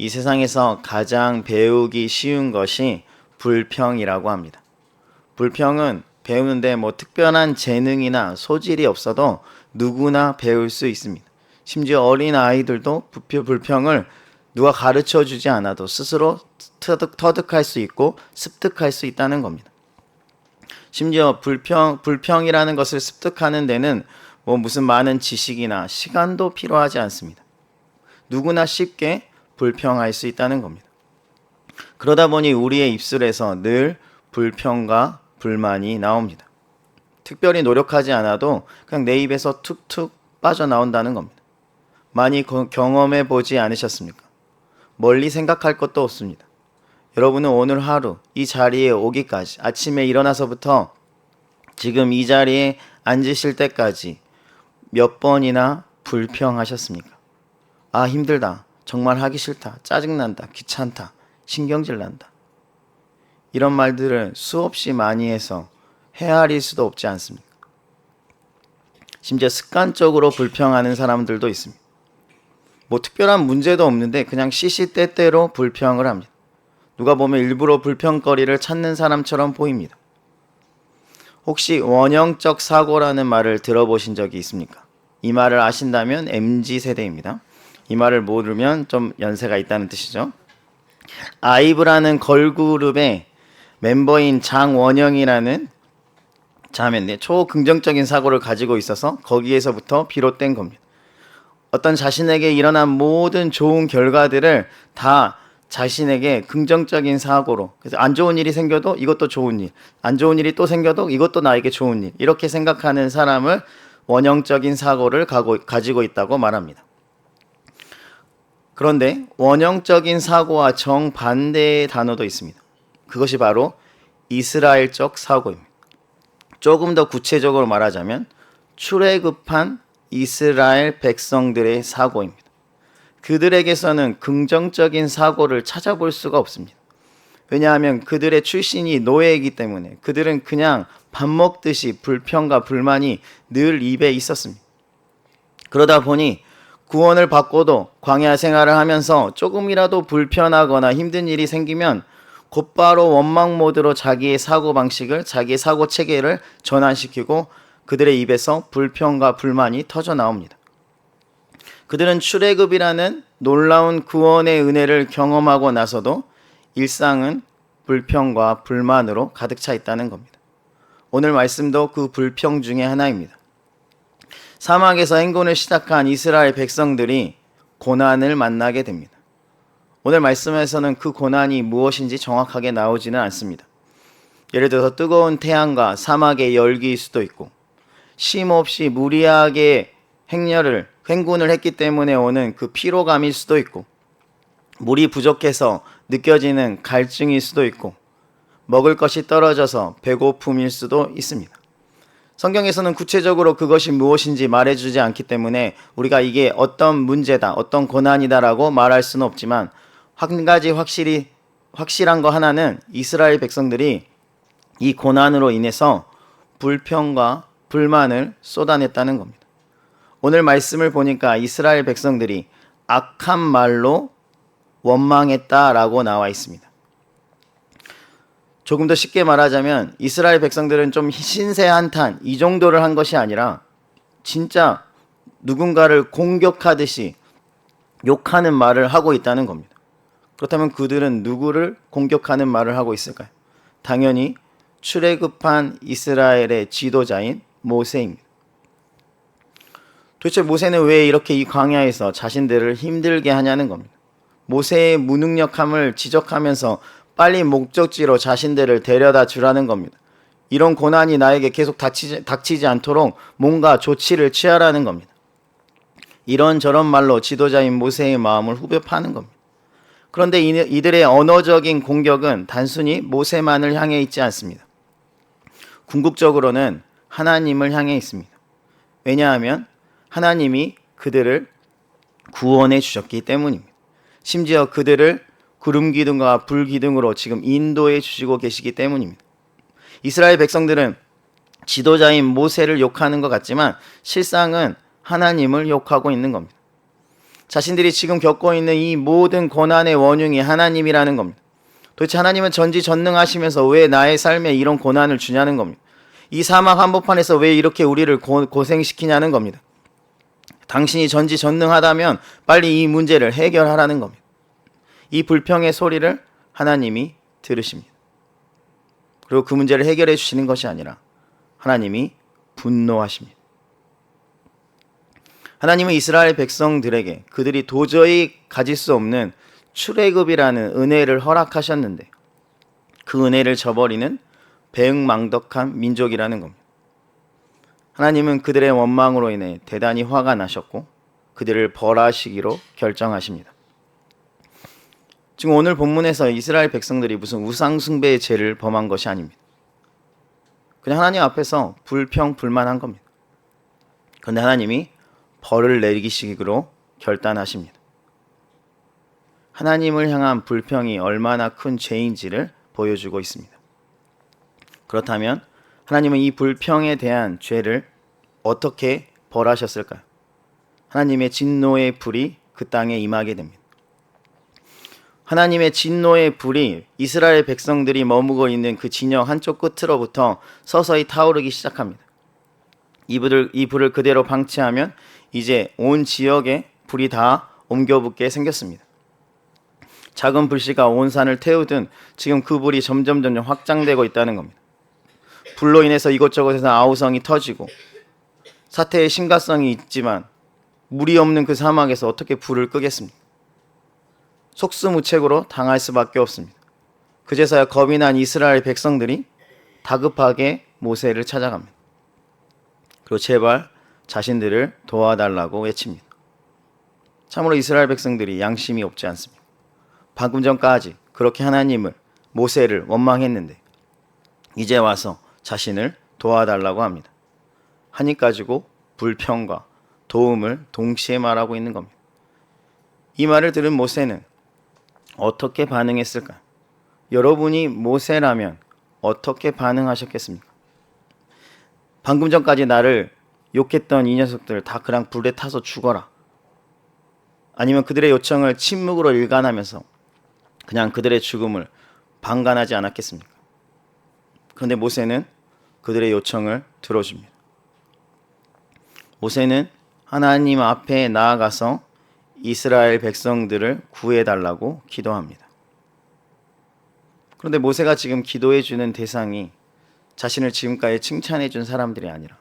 이 세상에서 가장 배우기 쉬운 것이 불평이라고 합니다. 불평은 배우는데 특별한 재능이나 소질이 없어도 누구나 배울 수 있습니다. 심지어 어린 아이들도 불평을 누가 가르쳐 주지 않아도 스스로 터득할 수 있고 습득할 수 있다는 겁니다. 심지어 불평이라는 것을 습득하는 데는 무슨 많은 지식이나 시간도 필요하지 않습니다. 누구나 쉽게 불평할 수 있다는 겁니다. 그러다 보니 우리의 입술에서 늘 불평과 불만이 나옵니다. 특별히 노력하지 않아도 그냥 내 입에서 툭툭 빠져나온다는 겁니다. 많이 경험해 보지 않으셨습니까? 멀리 생각할 것도 없습니다. 여러분은 오늘 하루 이 자리에 오기까지 아침에 일어나서부터 지금 이 자리에 앉으실 때까지 몇 번이나 불평하셨습니까? 아, 힘들다. 정말 하기 싫다. 짜증난다. 귀찮다. 신경질 난다. 이런 말들을 수없이 많이 해서 헤아릴 수도 없지 않습니까? 심지어 습관적으로 불평하는 사람들도 있습니다. 특별한 문제도 없는데 그냥 시시때때로 불평을 합니다. 누가 보면 일부러 불평거리를 찾는 사람처럼 보입니다. 혹시 원형적 사고라는 말을 들어보신 적이 있습니까? 이 말을 아신다면 MZ세대입니다. 이 말을 모르면 좀 연세가 있다는 뜻이죠. 아이브라는 걸그룹의 멤버인 장원영이라는 자매인데 초긍정적인 사고를 가지고 있어서 거기에서부터 비롯된 겁니다. 어떤 자신에게 일어난 모든 좋은 결과들을 다 자신에게 긍정적인 사고로, 그래서 안 좋은 일이 생겨도 이것도 좋은 일, 안 좋은 일이 또 생겨도 이것도 나에게 좋은 일, 이렇게 생각하는 사람을 원형적인 사고를 가지고 있다고 말합니다. 그런데 원형적인 사고와 정반대의 단어도 있습니다. 그것이 바로 이스라엘적 사고입니다. 조금 더 구체적으로 말하자면 출애굽한 이스라엘 백성들의 사고입니다. 그들에게서는 긍정적인 사고를 찾아볼 수가 없습니다. 왜냐하면 그들의 출신이 노예이기 때문에 그들은 그냥 밥 먹듯이 불평과 불만이 늘 입에 있었습니다. 그러다 보니 구원을 받고도 광야 생활을 하면서 조금이라도 불편하거나 힘든 일이 생기면 곧바로 원망 모드로 자기의 사고방식을, 자기의 사고 체계를 전환시키고 그들의 입에서 불평과 불만이 터져 나옵니다. 그들은 출애굽이라는 놀라운 구원의 은혜를 경험하고 나서도 일상은 불평과 불만으로 가득 차 있다는 겁니다. 오늘 말씀도 그 불평 중에 하나입니다. 사막에서 행군을 시작한 이스라엘 백성들이 고난을 만나게 됩니다. 오늘 말씀에서는 그 고난이 무엇인지 정확하게 나오지는 않습니다. 예를 들어서 뜨거운 태양과 사막의 열기일 수도 있고 쉼없이 무리하게 행군을 했기 때문에 오는 그 피로감일 수도 있고 물이 부족해서 느껴지는 갈증일 수도 있고 먹을 것이 떨어져서 배고픔일 수도 있습니다. 성경에서는 구체적으로 그것이 무엇인지 말해주지 않기 때문에 우리가 이게 어떤 문제다, 어떤 고난이다라고 말할 수는 없지만 한 가지 확실한 거 하나는 이스라엘 백성들이 이 고난으로 인해서 불평과 불만을 쏟아냈다는 겁니다. 오늘 말씀을 보니까 이스라엘 백성들이 악한 말로 원망했다라고 나와 있습니다. 조금 더 쉽게 말하자면 이스라엘 백성들은 좀 신세 한탄 이 정도를 한 것이 아니라 진짜 누군가를 공격하듯이 욕하는 말을 하고 있다는 겁니다. 그렇다면 그들은 누구를 공격하는 말을 하고 있을까요? 당연히 출애굽한 이스라엘의 지도자인 모세입니다. 도대체 모세는 왜 이렇게 이 광야에서 자신들을 힘들게 하냐는 겁니다. 모세의 무능력함을 지적하면서 빨리 목적지로 자신들을 데려다 주라는 겁니다. 이런 고난이 나에게 계속 닥치지 않도록 뭔가 조치를 취하라는 겁니다. 이런저런 말로 지도자인 모세의 마음을 후벼 파는 겁니다. 그런데 이들의 언어적인 공격은 단순히 모세만을 향해 있지 않습니다. 궁극적으로는 하나님을 향해 있습니다. 왜냐하면 하나님이 그들을 구원해 주셨기 때문입니다. 심지어 그들을 구름 기둥과 불 기둥으로 지금 인도해 주시고 계시기 때문입니다. 이스라엘 백성들은 지도자인 모세를 욕하는 것 같지만 실상은 하나님을 욕하고 있는 겁니다. 자신들이 지금 겪고 있는 이 모든 고난의 원흉이 하나님이라는 겁니다. 도대체 하나님은 전지전능하시면서 왜 나의 삶에 이런 고난을 주냐는 겁니다. 이 사막 한복판에서 왜 이렇게 우리를 고생시키냐는 겁니다. 당신이 전지전능하다면 빨리 이 문제를 해결하라는 겁니다. 이 불평의 소리를 하나님이 들으십니다. 그리고 그 문제를 해결해 주시는 것이 아니라 하나님이 분노하십니다. 하나님은 이스라엘 백성들에게 그들이 도저히 가질 수 없는 출애굽이라는 은혜를 허락하셨는데 그 은혜를 저버리는 배은망덕한 민족이라는 겁니다. 하나님은 그들의 원망으로 인해 대단히 화가 나셨고 그들을 벌하시기로 결정하십니다. 지금 오늘 본문에서 이스라엘 백성들이 무슨 우상숭배의 죄를 범한 것이 아닙니다. 그냥 하나님 앞에서 불평불만한 겁니다. 그런데 하나님이 벌을 내리시기로 결단하십니다. 하나님을 향한 불평이 얼마나 큰 죄인지를 보여주고 있습니다. 그렇다면 하나님은 이 불평에 대한 죄를 어떻게 벌하셨을까요? 하나님의 진노의 불이 그 땅에 임하게 됩니다. 하나님의 진노의 불이 이스라엘 백성들이 머무고 있는 그 진영 한쪽 끝으로부터 서서히 타오르기 시작합니다. 이 불을 그대로 방치하면 이제 온 지역에 불이 다 옮겨붙게 생겼습니다. 작은 불씨가 온 산을 태우든 지금 그 불이 점점 확장되고 있다는 겁니다. 불로 인해서 이곳저곳에서 아우성이 터지고 사태의 심각성이 있지만 물이 없는 그 사막에서 어떻게 불을 끄겠습니까? 속수무책으로 당할 수밖에 없습니다. 그제서야 겁이 난 이스라엘 백성들이 다급하게 모세를 찾아갑니다. 그리고 제발 자신들을 도와달라고 외칩니다. 참으로 이스라엘 백성들이 양심이 없지 않습니까? 방금 전까지 그렇게 하나님을, 모세를 원망했는데 이제 와서 자신을 도와달라고 합니다. 한입 가지고 불평과 도움을 동시에 말하고 있는 겁니다. 이 말을 들은 모세는 어떻게 반응했을까요? 여러분이 모세라면 어떻게 반응하셨겠습니까? 방금 전까지 나를 욕했던 이 녀석들 다 그냥 불에 타서 죽어라. 아니면 그들의 요청을 침묵으로 일관하면서 그냥 그들의 죽음을 방관하지 않았겠습니까? 그런데 모세는 그들의 요청을 들어줍니다. 모세는 하나님 앞에 나아가서 이스라엘 백성들을 구해달라고 기도합니다. 그런데 모세가 지금 기도해주는 대상이 자신을 지금까지 칭찬해준 사람들이 아니라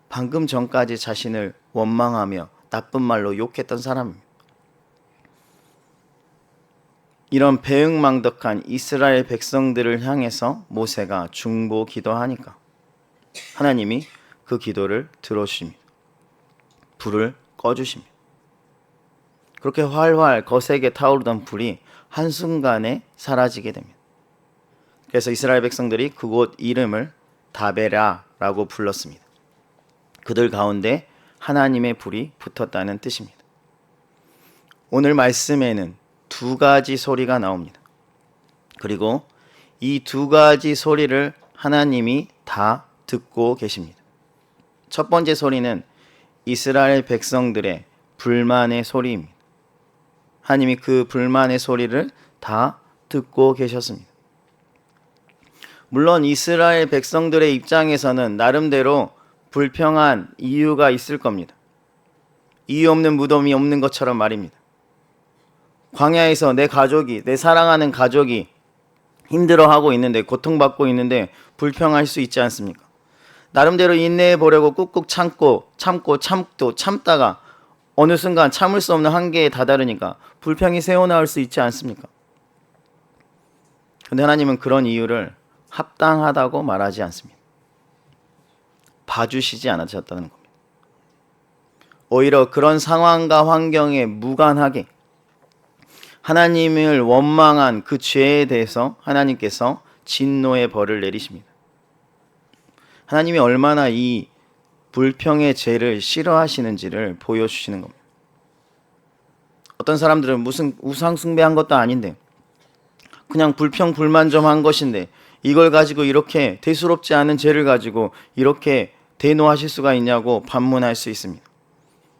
방금 전까지 자신을 원망하며 나쁜 말로 욕했던 사람입니다. 이런 배은망덕한 이스라엘 백성들을 향해서 모세가 중보 기도하니까 하나님이 그 기도를 들어주십니다. 불을 꺼주십니다. 그렇게 활활 거세게 타오르던 불이 한순간에 사라지게 됩니다. 그래서 이스라엘 백성들이 그곳 이름을 다베라라고 불렀습니다. 그들 가운데 하나님의 불이 붙었다는 뜻입니다. 오늘 말씀에는 두 가지 소리가 나옵니다. 그리고 이 두 가지 소리를 하나님이 다 듣고 계십니다. 첫 번째 소리는 이스라엘 백성들의 불만의 소리입니다. 하나님이 그 불만의 소리를 다 듣고 계셨습니다. 물론 이스라엘 백성들의 입장에서는 나름대로 불평한 이유가 있을 겁니다. 이유 없는 무덤이 없는 것처럼 말입니다. 광야에서 내 가족이, 내 사랑하는 가족이 힘들어하고 있는데, 고통받고 있는데 불평할 수 있지 않습니까? 나름대로 인내해 보려고 꾹꾹 참다가 어느 순간 참을 수 없는 한계에 다다르니까 불평이 새어나올 수 있지 않습니까? 그런데 하나님은 그런 이유를 합당하다고 말하지 않습니다. 봐주시지 않으셨다는 겁니다. 오히려 그런 상황과 환경에 무관하게 하나님을 원망한 그 죄에 대해서 하나님께서 진노의 벌을 내리십니다. 하나님이 얼마나 이 불평의 죄를 싫어하시는지를 보여주시는 겁니다. 어떤 사람들은 무슨 우상숭배한 것도 아닌데 그냥 불평 불만 좀 한 것인데 이걸 가지고 이렇게 대수롭지 않은 죄를 가지고 이렇게 대노하실 수가 있냐고 반문할 수 있습니다.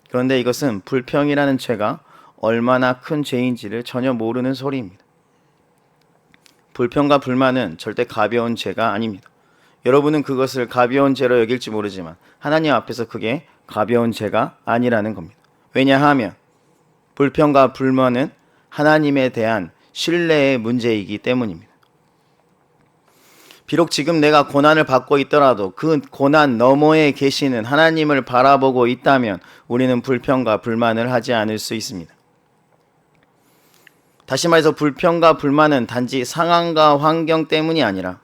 그런데 이것은 불평이라는 죄가 얼마나 큰 죄인지를 전혀 모르는 소리입니다. 불평과 불만은 절대 가벼운 죄가 아닙니다. 여러분은 그것을 가벼운 죄로 여길지 모르지만 하나님 앞에서 그게 가벼운 죄가 아니라는 겁니다. 왜냐하면 불평과 불만은 하나님에 대한 신뢰의 문제이기 때문입니다. 비록 지금 내가 고난을 받고 있더라도 그 고난 너머에 계시는 하나님을 바라보고 있다면 우리는 불평과 불만을 하지 않을 수 있습니다. 다시 말해서 불평과 불만은 단지 상황과 환경 때문이 아니라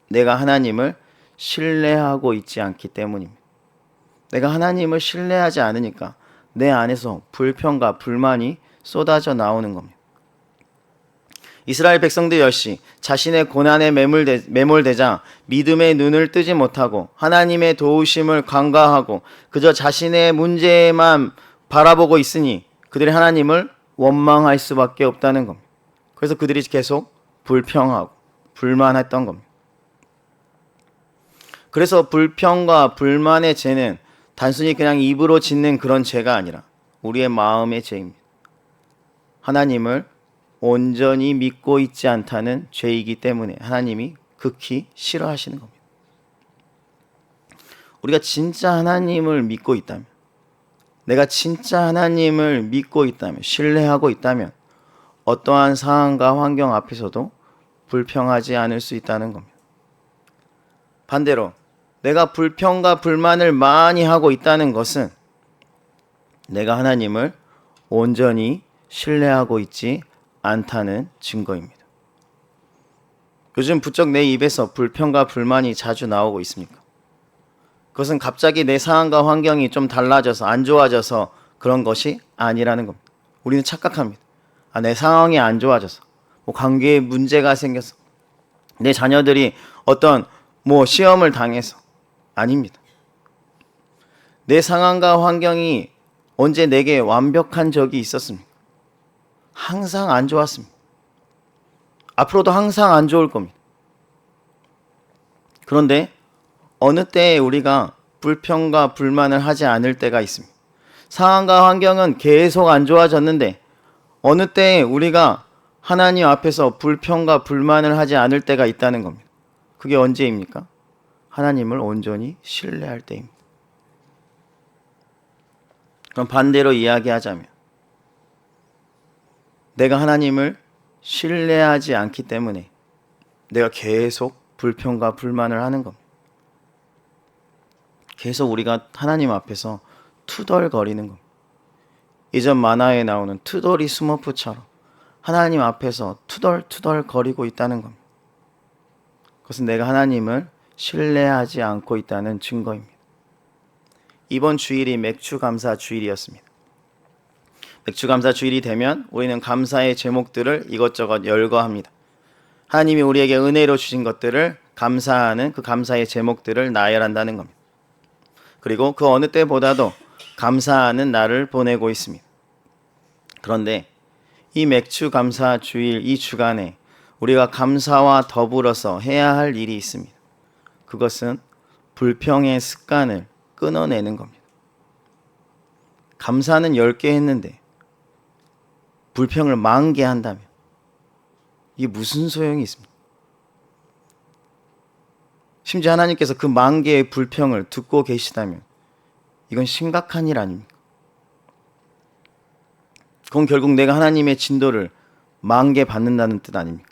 내가 하나님을 신뢰하고 있지 않기 때문입니다. 내가 하나님을 신뢰하지 않으니까 내 안에서 불평과 불만이 쏟아져 나오는 겁니다. 이스라엘 백성들 역시 자신의 고난에 매몰되자 믿음의 눈을 뜨지 못하고 하나님의 도우심을 간과하고 그저 자신의 문제만 바라보고 있으니 그들이 하나님을 원망할 수밖에 없다는 겁니다. 그래서 그들이 계속 불평하고 불만했던 겁니다. 그래서 불평과 불만의 죄는 단순히 그냥 입으로 짓는 그런 죄가 아니라 우리의 마음의 죄입니다. 하나님을 온전히 믿고 있지 않다는 죄이기 때문에 하나님이 극히 싫어하시는 겁니다. 우리가 진짜 하나님을 믿고 있다면, 내가 진짜 하나님을 믿고 있다면, 신뢰하고 있다면 어떠한 상황과 환경 앞에서도 불평하지 않을 수 있다는 겁니다. 반대로 내가 불평과 불만을 많이 하고 있다는 것은 내가 하나님을 온전히 신뢰하고 있지 않다는 증거입니다. 요즘 부쩍 내 입에서 불평과 불만이 자주 나오고 있습니까? 그것은 갑자기 내 상황과 환경이 좀 달라져서 안 좋아져서 그런 것이 아니라는 겁니다. 우리는 착각합니다. 내 상황이 안 좋아져서, 관계에 문제가 생겨서, 내 자녀들이 어떤 시험을 당해서 아닙니다. 내 상황과 환경이 언제 내게 완벽한 적이 있었습니까? 항상 안 좋았습니다. 앞으로도 항상 안 좋을 겁니다. 그런데 어느 때에 우리가 불평과 불만을 하지 않을 때가 있습니다. 상황과 환경은 계속 안 좋아졌는데 어느 때에 우리가 하나님 앞에서 불평과 불만을 하지 않을 때가 있다는 겁니다. 그게 언제입니까? 하나님을 온전히 신뢰할 때입니다. 그럼 반대로 이야기하자면 내가 하나님을 신뢰하지 않기 때문에 내가 계속 불평과 불만을 하는 겁니다. 계속 우리가 하나님 앞에서 투덜거리는 겁니다. 이전 만화에 나오는 투덜이 스머프처럼 하나님 앞에서 투덜투덜거리고 있다는 겁니다. 그것은 내가 하나님을 신뢰하지 않고 있다는 증거입니다. 이번 주일이 맥주감사 주일이었습니다. 맥주감사 주일이 되면 우리는 감사의 제목들을 이것저것 열거합니다. 하나님이 우리에게 은혜로 주신 것들을 감사하는 그 감사의 제목들을 나열한다는 겁니다. 그리고 그 어느 때보다도 감사하는 날을 보내고 있습니다. 그런데 이 맥주감사 주일 이 주간에 우리가 감사와 더불어서 해야 할 일이 있습니다. 그것은 불평의 습관을 끊어내는 겁니다. 감사는 10개 했는데 불평을 10,000개 한다면 이게 무슨 소용이 있습니까? 심지어 하나님께서 그 10,000개의 불평을 듣고 계시다면 이건 심각한 일 아닙니까? 그건 결국 내가 하나님의 진도를 10,000개 받는다는 뜻 아닙니까?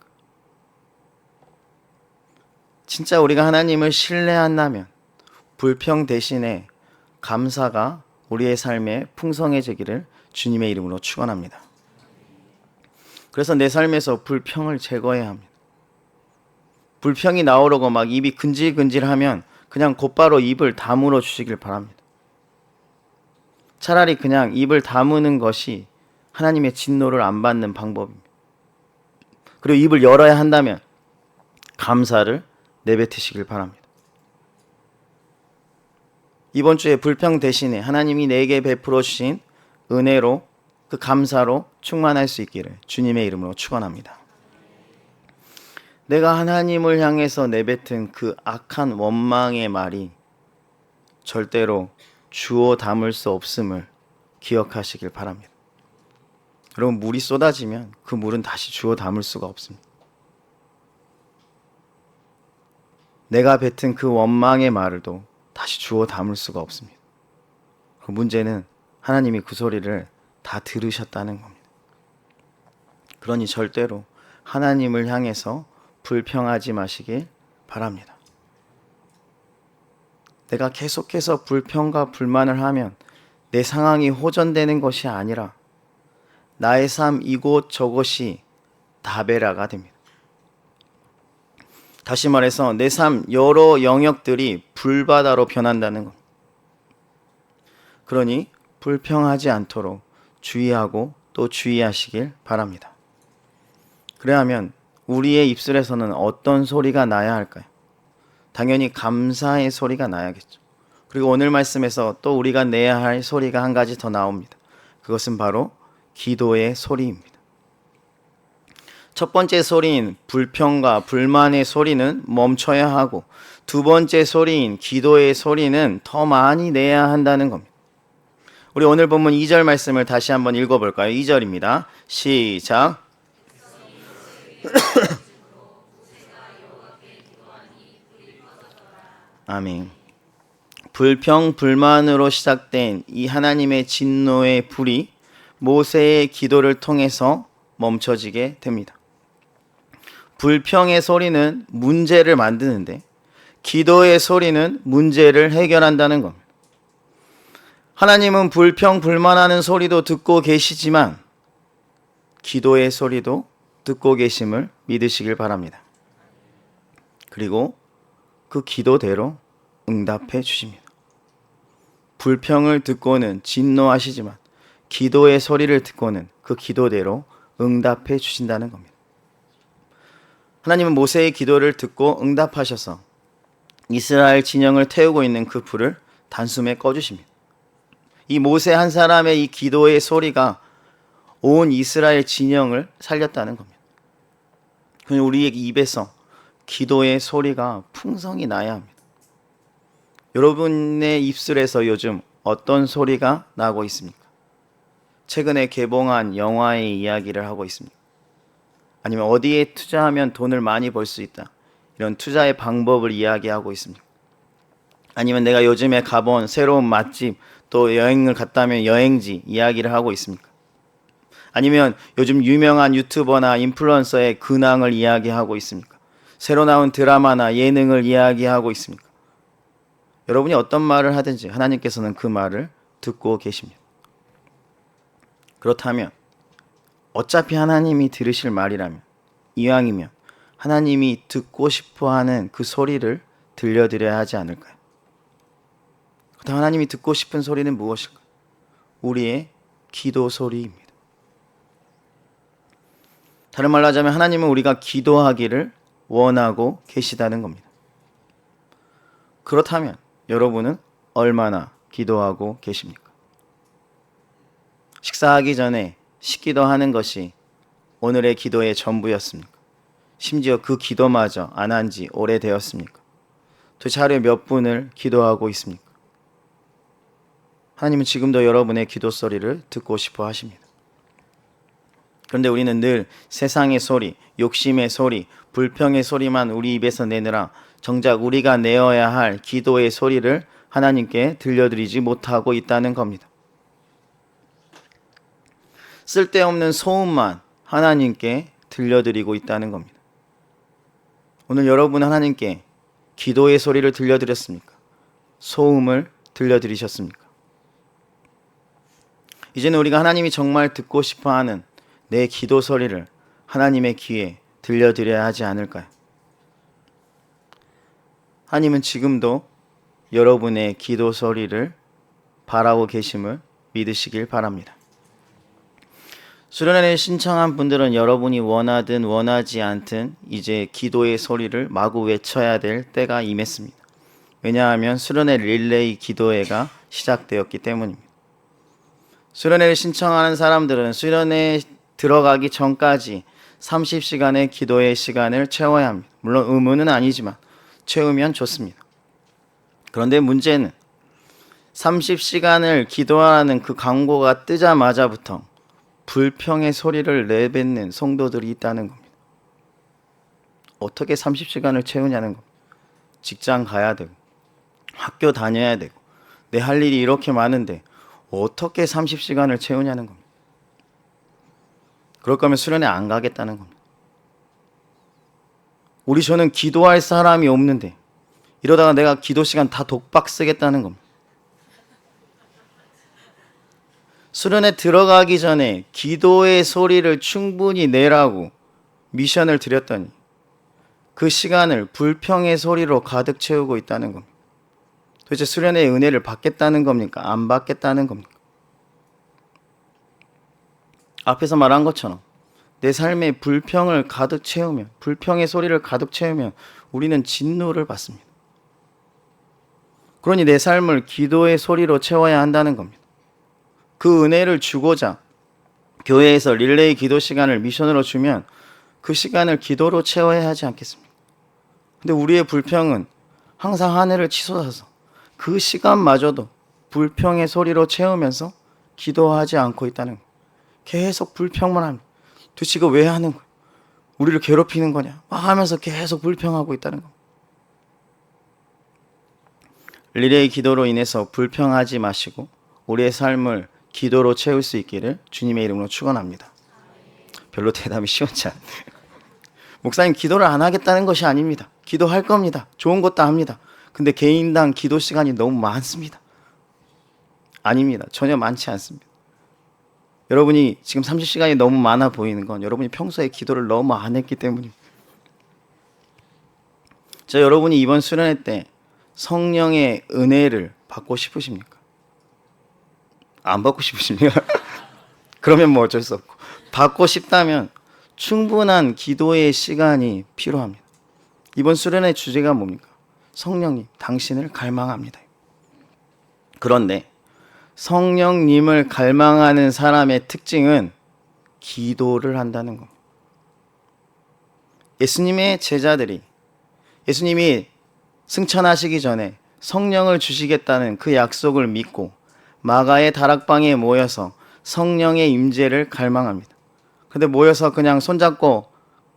진짜 우리가 하나님을 신뢰한다면 불평 대신에 감사가 우리의 삶에 풍성해지기를 주님의 이름으로 축원합니다. 그래서 내 삶에서 불평을 제거해야 합니다. 불평이 나오려고 막 입이 근질근질하면 그냥 곧바로 입을 다물어 주시길 바랍니다. 차라리 그냥 입을 다무는 것이 하나님의 진노를 안 받는 방법입니다. 그리고 입을 열어야 한다면 감사를 내뱉으시길 바랍니다. 이번 주에 불평 대신에 하나님이 내게 베풀어 주신 은혜로 그 감사로 충만할 수 있기를 주님의 이름으로 축원합니다. 내가 하나님을 향해서 내뱉은 그 악한 원망의 말이 절대로 주워 담을 수 없음을 기억하시길 바랍니다. 여러분, 물이 쏟아지면 그 물은 다시 주워 담을 수가 없습니다. 내가 뱉은 그 원망의 말을도 다시 주워 담을 수가 없습니다. 그 문제는 하나님이 그 소리를 다 들으셨다는 겁니다. 그러니 절대로 하나님을 향해서 불평하지 마시길 바랍니다. 내가 계속해서 불평과 불만을 하면 내 상황이 호전되는 것이 아니라 나의 삶 이곳 저곳이 다베라가 됩니다. 다시 말해서 내 삶 여러 영역들이 불바다로 변한다는 것. 그러니 불평하지 않도록 주의하고 또 주의하시길 바랍니다. 그래야 하면 우리의 입술에서는 어떤 소리가 나야 할까요? 당연히 감사의 소리가 나야겠죠. 그리고 오늘 말씀에서 또 우리가 내야 할 소리가 한 가지 더 나옵니다. 그것은 바로 기도의 소리입니다. 첫 번째 소리인 불평과 불만의 소리는 멈춰야 하고, 두 번째 소리인 기도의 소리는 더 많이 내야 한다는 겁니다. 우리 오늘 본문 2절 말씀을 다시 한번 읽어볼까요? 2절입니다. 시작. 아멘. 불평, 불만으로 시작된 이 하나님의 진노의 불이 모세의 기도를 통해서 멈춰지게 됩니다. 불평의 소리는 문제를 만드는데 기도의 소리는 문제를 해결한다는 겁니다. 하나님은 불평, 불만하는 소리도 듣고 계시지만 기도의 소리도 듣고 계심을 믿으시길 바랍니다. 그리고 그 기도대로 응답해 주십니다. 불평을 듣고는 진노하시지만 기도의 소리를 듣고는 그 기도대로 응답해 주신다는 겁니다. 하나님은 모세의 기도를 듣고 응답하셔서 이스라엘 진영을 태우고 있는 그 불을 단숨에 꺼주십니다. 이 모세 한 사람의 이 기도의 소리가 온 이스라엘 진영을 살렸다는 겁니다. 우리의 입에서 기도의 소리가 풍성히 나야 합니다. 여러분의 입술에서 요즘 어떤 소리가 나고 있습니까? 최근에 개봉한 영화의 이야기를 하고 있습니까? 아니면 어디에 투자하면 돈을 많이 벌 수 있다, 이런 투자의 방법을 이야기하고 있습니까? 아니면 내가 요즘에 가본 새로운 맛집, 또 여행을 갔다면 여행지 이야기를 하고 있습니까? 아니면 요즘 유명한 유튜버나 인플루언서의 근황을 이야기하고 있습니까? 새로 나온 드라마나 예능을 이야기하고 있습니까? 여러분이 어떤 말을 하든지 하나님께서는 그 말을 듣고 계십니다. 그렇다면 어차피 하나님이 들으실 말이라면, 이왕이면 하나님이 듣고 싶어하는 그 소리를 들려드려야 하지 않을까요? 그렇다면 하나님이 듣고 싶은 소리는 무엇일까요? 우리의 기도 소리입니다. 다른 말로 하자면 하나님은 우리가 기도하기를 원하고 계시다는 겁니다. 그렇다면 여러분은 얼마나 기도하고 계십니까? 식사하기 전에 식기도 하는 것이 오늘의 기도의 전부였습니까? 심지어 그 기도마저 안 한 지 오래되었습니까? 도대체 하루에 몇 분을 기도하고 있습니까? 하나님은 지금도 여러분의 기도 소리를 듣고 싶어 하십니다. 그런데 우리는 늘 세상의 소리, 욕심의 소리, 불평의 소리만 우리 입에서 내느라 정작 우리가 내어야 할 기도의 소리를 하나님께 들려드리지 못하고 있다는 겁니다. 쓸데없는 소음만 하나님께 들려드리고 있다는 겁니다. 오늘 여러분 하나님께 기도의 소리를 들려드렸습니까? 소음을 들려드리셨습니까? 이제는 우리가 하나님이 정말 듣고 싶어하는 내 기도 소리를 하나님의 귀에 들려드려야 하지 않을까요? 하나님은 지금도 여러분의 기도 소리를 바라고 계심을 믿으시길 바랍니다. 수련회를 신청한 분들은 여러분이 원하든 원하지 않든 이제 기도의 소리를 마구 외쳐야 될 때가 임했습니다. 왜냐하면 수련회 릴레이 기도회가 시작되었기 때문입니다. 수련회를 신청하는 사람들은 수련회에 들어가기 전까지 30시간의 기도의 시간을 채워야 합니다. 물론 의무는 아니지만 채우면 좋습니다. 그런데 문제는 30시간을 기도하라는 그 광고가 뜨자마자부터 불평의 소리를 내뱉는 성도들이 있다는 겁니다. 어떻게 30시간을 채우냐는 겁니다. 직장 가야 되고 학교 다녀야 되고 내 할 일이 이렇게 많은데 어떻게 30시간을 채우냐는 겁니다. 그럴 거면 수련회 안 가겠다는 겁니다. 저는 기도할 사람이 없는데 이러다가 내가 기도 시간 다 독박 쓰겠다는 겁니다. 수련회 들어가기 전에 기도의 소리를 충분히 내라고 미션을 드렸더니 그 시간을 불평의 소리로 가득 채우고 있다는 겁니다. 도대체 수련회의 은혜를 받겠다는 겁니까? 안 받겠다는 겁니까? 앞에서 말한 것처럼 내 삶에 불평을 가득 채우면, 불평의 소리를 가득 채우면 우리는 진노를 받습니다. 그러니 내 삶을 기도의 소리로 채워야 한다는 겁니다. 그 은혜를 주고자 교회에서 릴레이 기도 시간을 미션으로 주면 그 시간을 기도로 채워야 하지 않겠습니까? 근데 우리의 불평은 항상 하늘을 치솟아서 그 시간마저도 불평의 소리로 채우면서 기도하지 않고 있다는 거예요. 계속 불평만 합니다. 도대체 이거 왜 하는 거야? 우리를 괴롭히는 거냐? 막 하면서 계속 불평하고 있다는 거. 릴레이 기도로 인해서 불평하지 마시고 우리의 삶을 기도로 채울 수 있기를 주님의 이름으로 축원합니다. 별로 대답이 쉬웠지 않네요. 목사님 기도를 안 하겠다는 것이 아닙니다. 기도할 겁니다. 좋은 것도 합니다. 근데 개인당 기도 시간이 너무 많습니다. 아닙니다. 전혀 많지 않습니다. 여러분이 지금 30시간이 너무 많아 보이는 건 여러분이 평소에 기도를 너무 안 했기 때문입니다. 여러분이 이번 수련회 때 성령의 은혜를 받고 싶으십니까? 안 받고 싶으십니까? 그러면 뭐 어쩔 수 없고, 받고 싶다면 충분한 기도의 시간이 필요합니다. 이번 수련회 주제가 뭡니까? 성령님, 당신을 갈망합니다. 그런데 성령님을 갈망하는 사람의 특징은 기도를 한다는 겁니다. 예수님의 제자들이 예수님이 승천하시기 전에 성령을 주시겠다는 그 약속을 믿고 마가의 다락방에 모여서 성령의 임재를 갈망합니다. 근데 모여서 그냥 손잡고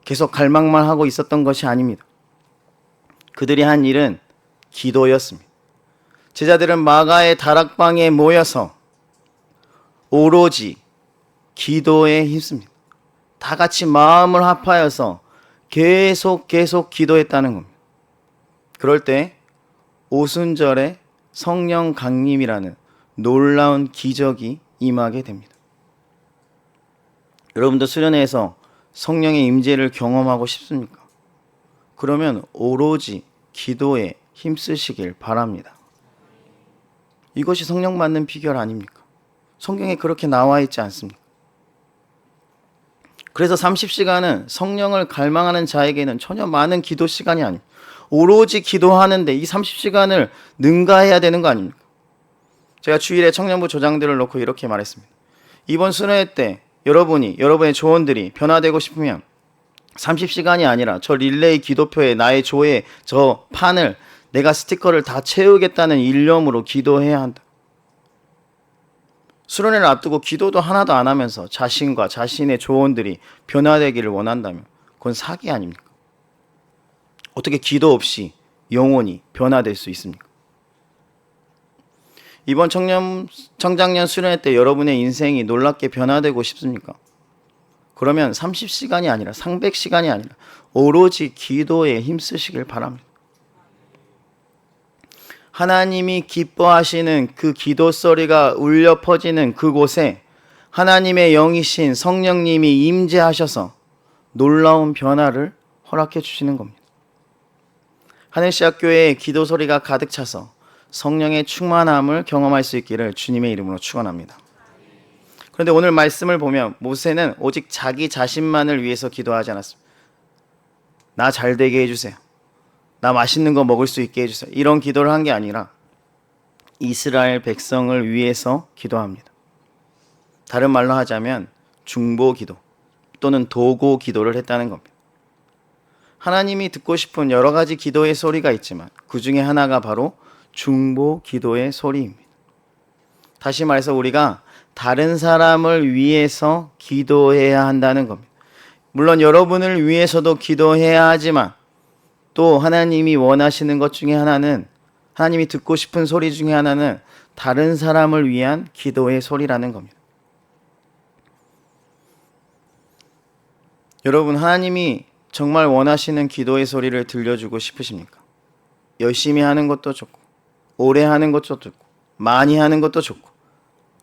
계속 갈망만 하고 있었던 것이 아닙니다. 그들이 한 일은 기도였습니다. 제자들은 마가의 다락방에 모여서 오로지 기도에 힘씁니다. 다 같이 마음을 합하여서 계속 기도했다는 겁니다. 그럴 때 오순절에 성령 강림이라는 놀라운 기적이 임하게 됩니다. 여러분도 수련회에서 성령의 임재를 경험하고 싶습니까? 그러면 오로지 기도에 힘쓰시길 바랍니다. 이것이 성령 받는 비결 아닙니까? 성경에 그렇게 나와 있지 않습니까? 그래서 30시간은 성령을 갈망하는 자에게는 전혀 많은 기도 시간이 아닙니다. 오로지 기도하는데 이 30시간을 능가해야 되는 거 아닙니까? 제가 주일에 청년부 조장들을 놓고 이렇게 말했습니다. 이번 수련회 때 여러분의 조언들이 변화되고 싶으면 30시간이 아니라 저 릴레이 기도표에 나의 조에 저 판을 내가 스티커를 다 채우겠다는 일념으로 기도해야 한다. 수련회를 앞두고 기도도 하나도 안 하면서 자신과 자신의 조언들이 변화되기를 원한다면 그건 사기 아닙니까? 어떻게 기도 없이 영혼이 변화될 수 있습니까? 이번 청장년 수련회 때 여러분의 인생이 놀랍게 변화되고 싶습니까? 그러면 30시간이 아니라 300시간이 아니라 오로지 기도에 힘쓰시길 바랍니다. 하나님이 기뻐하시는 그 기도 소리가 울려 퍼지는 그곳에 하나님의 영이신 성령님이 임재하셔서 놀라운 변화를 허락해 주시는 겁니다. 하늘시학교에 기도 소리가 가득 차서 성령의 충만함을 경험할 수 있기를 주님의 이름으로 축원합니다. 그런데 오늘 말씀을 보면 모세는 오직 자기 자신만을 위해서 기도하지 않았습니다. 나 잘 되게 해주세요. 나 맛있는 거 먹을 수 있게 해주세요. 이런 기도를 한 게 아니라 이스라엘 백성을 위해서 기도합니다. 다른 말로 하자면 중보 기도 또는 도고 기도를 했다는 겁니다. 하나님이 듣고 싶은 여러 가지 기도의 소리가 있지만 그 중에 하나가 바로 중보 기도의 소리입니다. 다시 말해서 우리가 다른 사람을 위해서 기도해야 한다는 겁니다. 물론 여러분을 위해서도 기도해야 하지만 또 하나님이 원하시는 것 중에 하나는, 하나님이 듣고 싶은 소리 중에 하나는 다른 사람을 위한 기도의 소리라는 겁니다. 여러분, 하나님이 정말 원하시는 기도의 소리를 들려주고 싶으십니까? 열심히 하는 것도 좋고, 오래 하는 것도 좋고, 많이 하는 것도 좋고,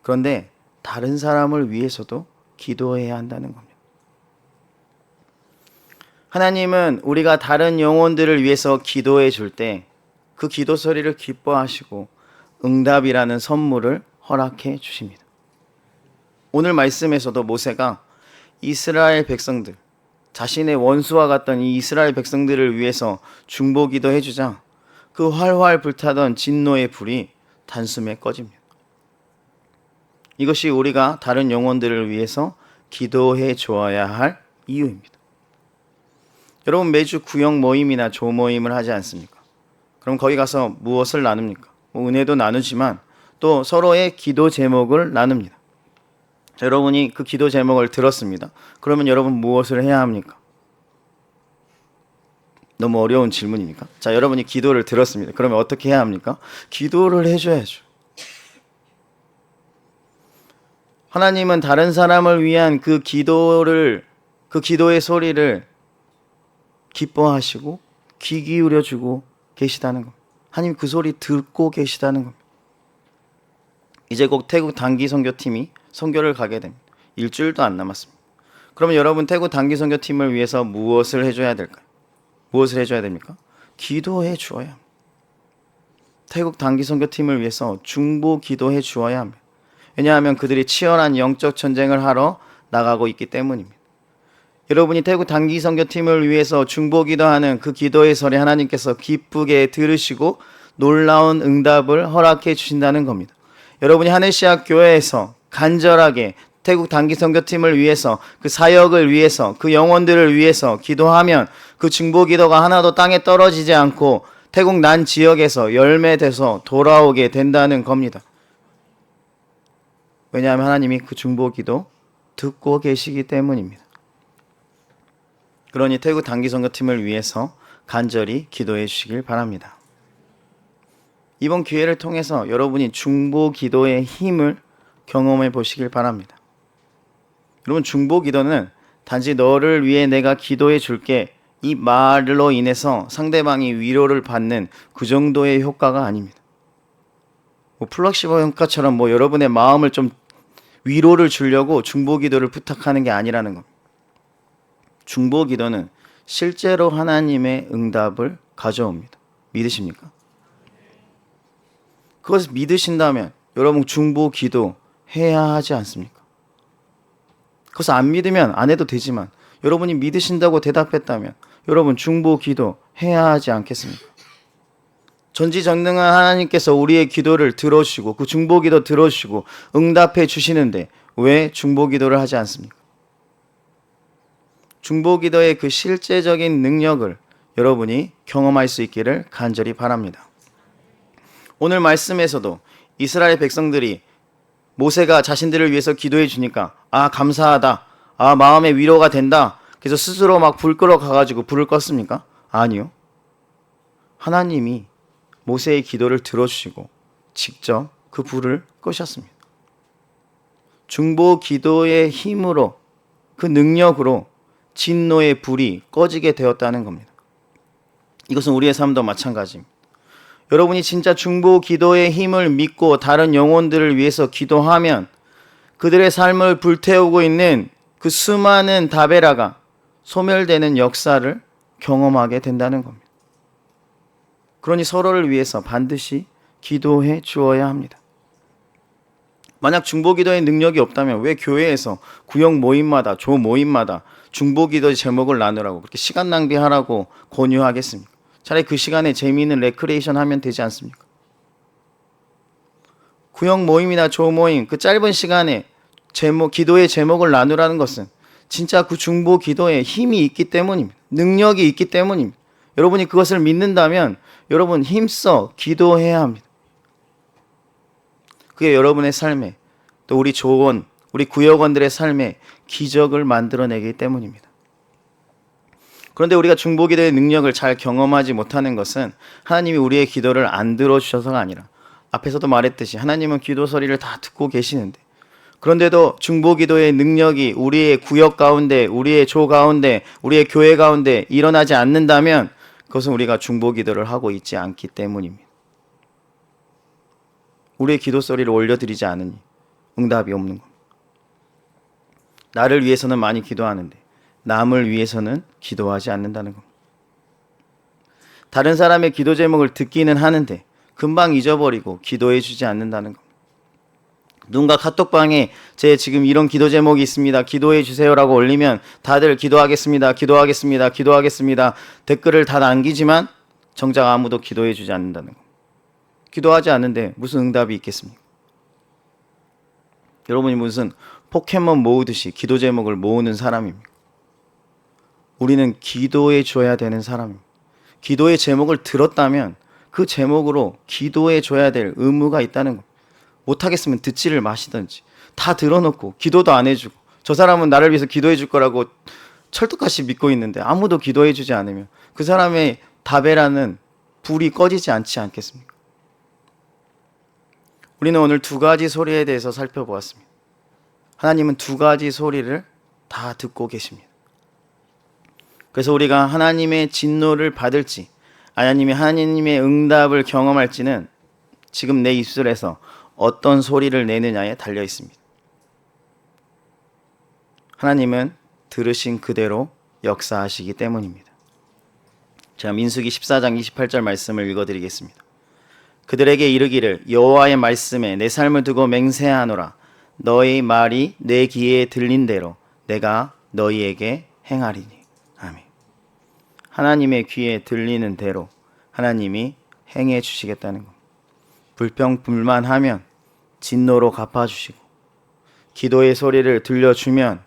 그런데 다른 사람을 위해서도 기도해야 한다는 겁니다. 하나님은 우리가 다른 영혼들을 위해서 기도해 줄 때 그 기도 소리를 기뻐하시고 응답이라는 선물을 허락해 주십니다. 오늘 말씀에서도 모세가 이스라엘 백성들, 자신의 원수와 같던 이 이스라엘 백성들을 위해서 중보기도 해주자 그 활활 불타던 진노의 불이 단숨에 꺼집니다. 이것이 우리가 다른 영혼들을 위해서 기도해 주어야 할 이유입니다. 여러분, 매주 구역 모임이나 조모임을 하지 않습니까? 그럼 거기 가서 무엇을 나눕니까? 은혜도 나누지만 또 서로의 기도 제목을 나눕니다. 자, 여러분이 그 기도 제목을 들었습니다. 그러면 여러분 무엇을 해야 합니까? 너무 어려운 질문입니까? 자, 여러분이 기도를 들었습니다. 그러면 어떻게 해야 합니까? 기도를 해줘야죠. 하나님은 다른 사람을 위한 그 기도의 소리를 기뻐하시고 귀 기울여주고 계시다는 겁니다. 하나님 그 소리 듣고 계시다는 겁니다. 이제 곧 태국 단기 선교팀이 선교를 가게 됩니다. 일주일도 안 남았습니다. 그러면 여러분 태국 단기 선교팀을 위해서 무엇을 해줘야 될까요? 무엇을 해줘야 됩니까? 기도해 주어야 합니다. 태국 단기 선교팀을 위해서 중보 기도해 주어야 합니다. 왜냐하면 그들이 치열한 영적 전쟁을 하러 나가고 있기 때문입니다. 여러분이 태국 단기 선교팀을 위해서 중보기도하는 그 기도의 소리 하나님께서 기쁘게 들으시고 놀라운 응답을 허락해 주신다는 겁니다. 여러분이 하늘시학 교회에서 간절하게 태국 단기 선교팀을 위해서, 그 사역을 위해서, 그 영혼들을 위해서 기도하면 그 중보기도가 하나도 땅에 떨어지지 않고 태국 난 지역에서 열매돼서 돌아오게 된다는 겁니다. 왜냐하면 하나님이 그 중보기도 듣고 계시기 때문입니다. 그러니 태국 단기 선교팀을 위해서 간절히 기도해 주시길 바랍니다. 이번 기회를 통해서 여러분이 중보 기도의 힘을 경험해 보시길 바랍니다. 여러분, 중보 기도는 단지 너를 위해 내가 기도해 줄게, 이 말로 인해서 상대방이 위로를 받는 그 정도의 효과가 아닙니다. 플락시버 효과처럼 여러분의 마음을 좀 위로를 주려고 중보 기도를 부탁하는 게 아니라는 겁니다. 중보 기도는 실제로 하나님의 응답을 가져옵니다. 믿으십니까? 그것을 믿으신다면 여러분 중보 기도 해야 하지 않습니까? 그것을 안 믿으면 안 해도 되지만 여러분이 믿으신다고 대답했다면 여러분 중보 기도 해야 하지 않겠습니까? 전지전능한 하나님께서 우리의 기도를 들어주시고 그 중보 기도 들어주시고 응답해 주시는데 왜 중보 기도를 하지 않습니까? 중보 기도의 그 실제적인 능력을 여러분이 경험할 수 있기를 간절히 바랍니다. 오늘 말씀에서도 이스라엘 백성들이 모세가 자신들을 위해서 기도해 주니까 감사하다, 마음의 위로가 된다, 그래서 스스로 막 불 끄러 가가지고 불을 껐습니까? 아니요. 하나님이 모세의 기도를 들어주시고 직접 그 불을 끄셨습니다. 중보 기도의 힘으로, 그 능력으로 진노의 불이 꺼지게 되었다는 겁니다. 이것은 우리의 삶도 마찬가지입니다. 여러분이 진짜 중보 기도의 힘을 믿고 다른 영혼들을 위해서 기도하면 그들의 삶을 불태우고 있는 그 수많은 다베라가 소멸되는 역사를 경험하게 된다는 겁니다. 그러니 서로를 위해서 반드시 기도해 주어야 합니다. 만약 중보기도의 능력이 없다면 왜 교회에서 구역 모임마다, 조 모임마다 중보기도의 제목을 나누라고 그렇게 시간 낭비하라고 권유하겠습니까? 차라리 그 시간에 재미있는 레크레이션 하면 되지 않습니까? 구역 모임이나 조 모임, 그 짧은 시간에 기도의 제목을 나누라는 것은 진짜 그 중보 기도에 힘이 있기 때문입니다. 능력이 있기 때문입니다. 여러분이 그것을 믿는다면 여러분 힘써 기도해야 합니다. 그게 여러분의 삶에 또 우리 조원, 우리 구역원들의 삶에 기적을 만들어내기 때문입니다. 그런데 우리가 중보기도의 능력을 잘 경험하지 못하는 것은 하나님이 우리의 기도를 안 들어주셔서가 아니라, 앞에서도 말했듯이 하나님은 기도 소리를 다 듣고 계시는데, 그런데도 중보기도의 능력이 우리의 구역 가운데, 우리의 조 가운데, 우리의 교회 가운데 일어나지 않는다면 그것은 우리가 중보기도를 하고 있지 않기 때문입니다. 우리의 기도 소리를 올려드리지 않으니 응답이 없는 겁니다. 나를 위해서는 많이 기도하는데 남을 위해서는 기도하지 않는다는 겁니다. 다른 사람의 기도 제목을 듣기는 하는데 금방 잊어버리고 기도해 주지 않는다는 겁니다. 누군가 카톡방에 제 지금 이런 기도 제목이 있습니다, 기도해 주세요라고 올리면 다들 기도하겠습니다, 기도하겠습니다, 기도하겠습니다 댓글을 다 남기지만 정작 아무도 기도해 주지 않는다는 겁니다. 기도하지 않는데 무슨 응답이 있겠습니까? 여러분이 무슨 포켓몬 모으듯이 기도 제목을 모으는 사람입니까? 우리는 기도해 줘야 되는 사람입니다. 기도의 제목을 들었다면 그 제목으로 기도해 줘야 될 의무가 있다는 겁니다. 못하겠으면 듣지를 마시든지, 다 들어놓고 기도도 안 해주고, 저 사람은 나를 위해서 기도해 줄 거라고 철떡같이 믿고 있는데 아무도 기도해 주지 않으면 그 사람의 답에라는 불이 꺼지지 않지 않겠습니까? 우리는 오늘 두 가지 소리에 대해서 살펴보았습니다. 하나님은 두 가지 소리를 다 듣고 계십니다. 그래서 우리가 하나님의 진노를 받을지 하나님의 응답을 경험할지는 지금 내 입술에서 어떤 소리를 내느냐에 달려 있습니다. 하나님은 들으신 그대로 역사하시기 때문입니다. 제가 민수기 14장 28절 말씀을 읽어드리겠습니다. 그들에게 이르기를 여호와의 말씀에 내 삶을 두고 맹세하노라. 너희 말이 내 귀에 들린 대로 내가 너희에게 행하리니. 아멘. 하나님의 귀에 들리는 대로 하나님이 행해 주시겠다는 것. 불평불만하면 진노로 갚아주시고, 기도의 소리를 들려주면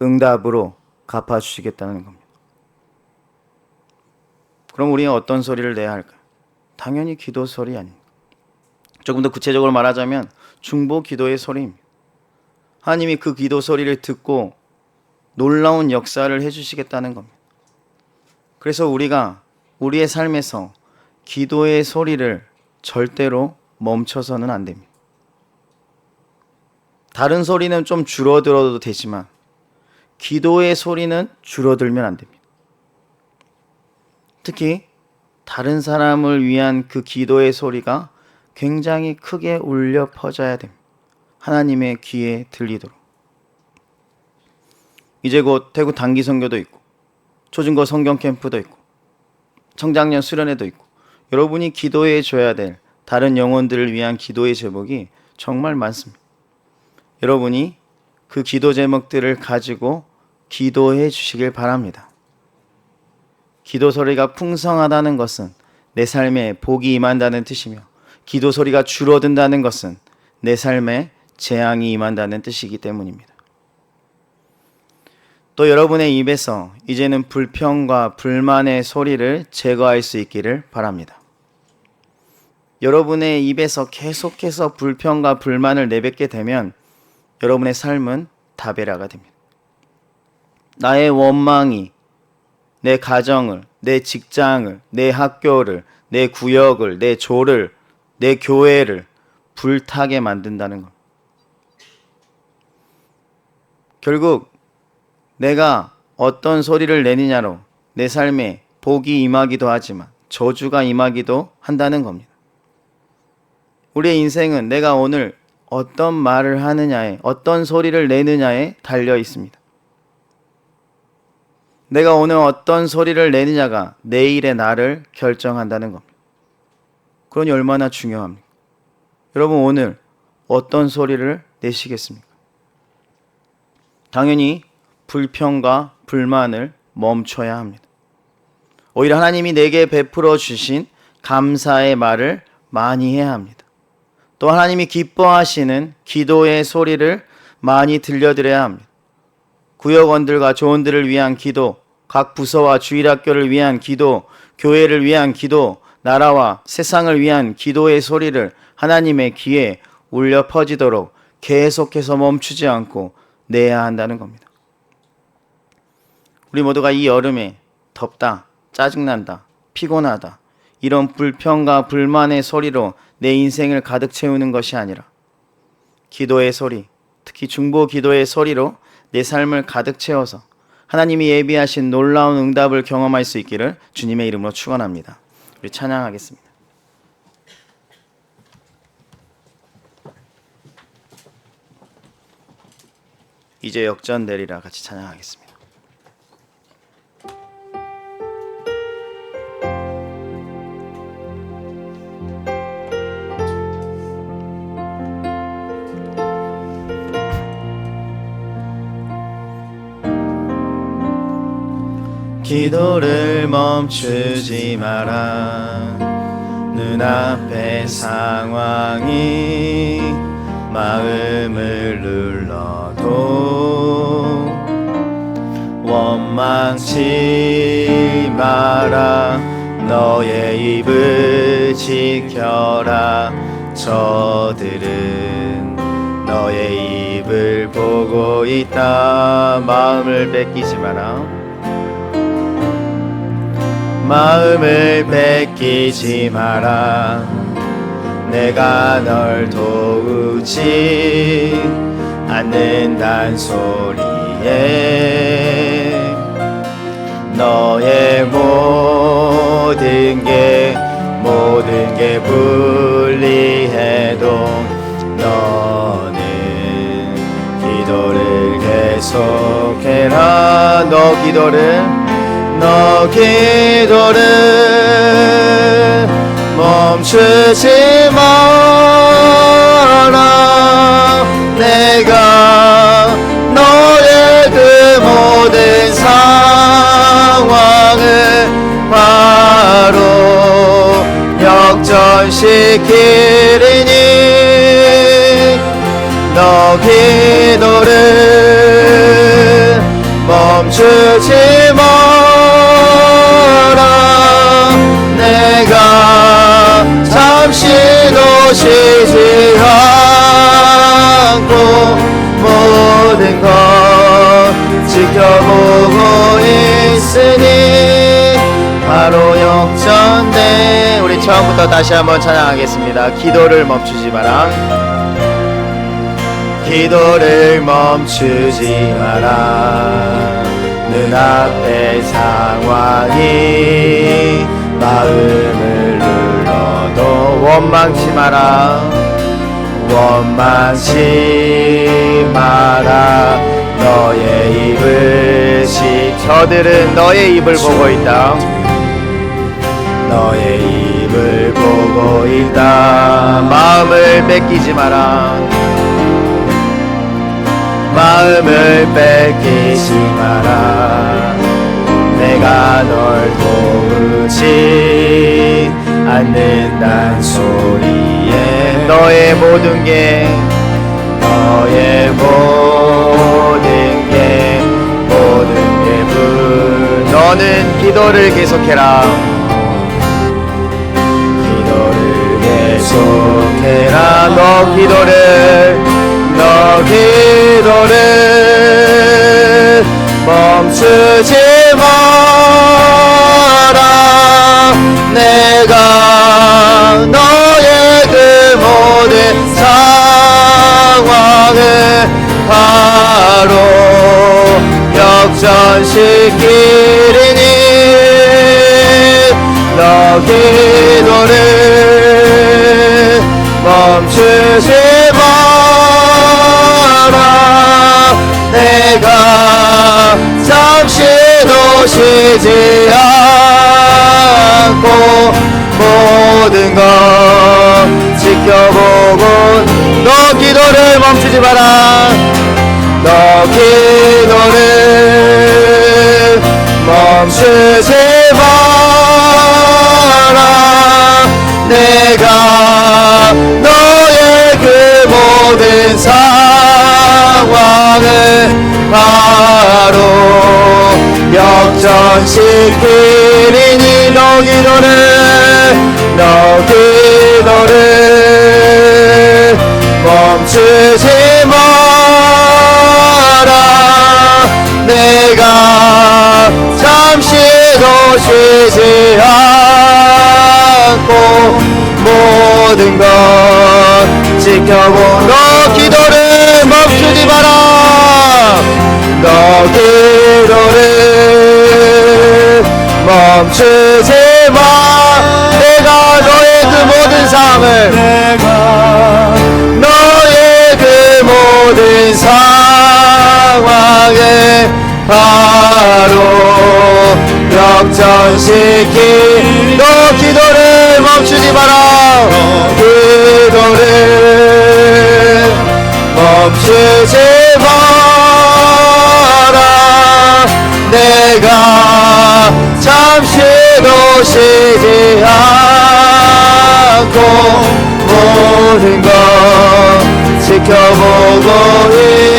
응답으로 갚아주시겠다는 겁니다. 그럼 우리는 어떤 소리를 내야 할까요? 당연히 기도 소리 아닙니까? 조금 더 구체적으로 말하자면 중보 기도의 소리입니다. 하나님이 그 기도 소리를 듣고 놀라운 역사를 해주시겠다는 겁니다. 그래서 우리가 우리의 삶에서 기도의 소리를 절대로 멈춰서는 안 됩니다. 다른 소리는 좀 줄어들어도 되지만 기도의 소리는 줄어들면 안 됩니다. 특히 다른 사람을 위한 그 기도의 소리가 굉장히 크게 울려 퍼져야 됩니다. 하나님의 귀에 들리도록. 이제 곧 대구 단기 선교도 있고 초중고 성경 캠프도 있고 청장년 수련회도 있고, 여러분이 기도해 줘야 될 다른 영혼들을 위한 기도의 제목이 정말 많습니다. 여러분이 그 기도 제목들을 가지고 기도해 주시길 바랍니다. 기도 소리가 풍성하다는 것은 내 삶에 복이 임한다는 뜻이며, 기도 소리가 줄어든다는 것은 내 삶에 재앙이 임한다는 뜻이기 때문입니다. 또 여러분의 입에서 이제는 불평과 불만의 소리를 제거할 수 있기를 바랍니다. 여러분의 입에서 계속해서 불평과 불만을 내뱉게 되면 여러분의 삶은 다베라가 됩니다. 나의 원망이 내 가정을, 내 직장을, 내 학교를, 내 구역을, 내 조를, 내 교회를 불타게 만든다는 것. 결국 내가 어떤 소리를 내느냐로 내 삶에 복이 임하기도 하지만 저주가 임하기도 한다는 겁니다. 우리의 인생은 내가 오늘 어떤 말을 하느냐에, 어떤 소리를 내느냐에 달려 있습니다. 내가 오늘 어떤 소리를 내느냐가 내일의 나를 결정한다는 겁니다. 그러니 얼마나 중요합니까? 여러분, 오늘 어떤 소리를 내시겠습니까? 당연히 불평과 불만을 멈춰야 합니다. 오히려 하나님이 내게 베풀어 주신 감사의 말을 많이 해야 합니다. 또 하나님이 기뻐하시는 기도의 소리를 많이 들려드려야 합니다. 구역원들과 조원들을 위한 기도, 각 부서와 주일학교를 위한 기도, 교회를 위한 기도, 나라와 세상을 위한 기도의 소리를 하나님의 귀에 울려 퍼지도록 계속해서 멈추지 않고 내야 한다는 겁니다. 우리 모두가 이 여름에 덥다, 짜증난다, 피곤하다 이런 불평과 불만의 소리로 내 인생을 가득 채우는 것이 아니라 기도의 소리, 특히 중보 기도의 소리로 내 삶을 가득 채워서 하나님이 예비하신 놀라운 응답을 경험할 수 있기를 주님의 이름으로 축원합니다. 우리 찬양하겠습니다. 이제 역전되리라 같이 찬양하겠습니다. 기도를 멈추지 마라. 눈앞의 상황이 마음을 눌러도 원망치 마라. 너의 입을 지켜라. 저들은 너의 입을 보고 있다. 마음을 뺏기지 마라. 마음을 뺏기지 마라. 내가 널 도우지 않는단 소리에 너의 모든 게 불리해도 너는 기도를 계속해라. 너 기도를 멈추지 마라. 내가 너의 그 모든 상황을 바로 역전시키리니 너 기도를 멈추지 마라. 내가 잠시도 쉬지 않고 모든 것 지켜보고 있으니 바로 역전돼. 우리 처음부터 다시 한번 찬양하겠습니다. 기도를 멈추지 마라. 기도를 멈추지 마라. 눈앞의 상황이 마음을 눌러도 원망치 마라. 너의 입을 저들은 너의 입을 보고 있다. 너의 입을 보고 있다. 마음을 뺏기지 마라. 마음을 뺏기지 마라. 내가 널 도우지 않는단 소리에 너의 모든 게 너는 기도를 계속해라. 기도를 계속해라. 너 기도를 멈추지 마라. 내가 너의 그 모든 상황을 바로 역전시키리니 너 기도를 멈추지 마라. 내가 잠시도 쉬지 않고 모든 것 지켜보고 너 기도를 멈추지 마라. 너 기도를 멈추지 마라. 내가 너의 그 모든 상황을 바로 역전시키리니 너 기도를 멈추지 마라. 내가 잠시도 쉬지 않고 모든 것 지켜보. 너 기도를 멈추지 마라. 너 기도를 멈추지 마. 내가 너의 그 모든 삶을, 너의 그 모든 상황을 바로 역전시키. 너 기도를 멈추지 마라. 기도를 멈추지 마라. 내가 잠시도 쉬지 않고 모든 것 지켜보고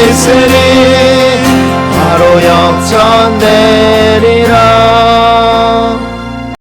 있으니 바로 역전돼.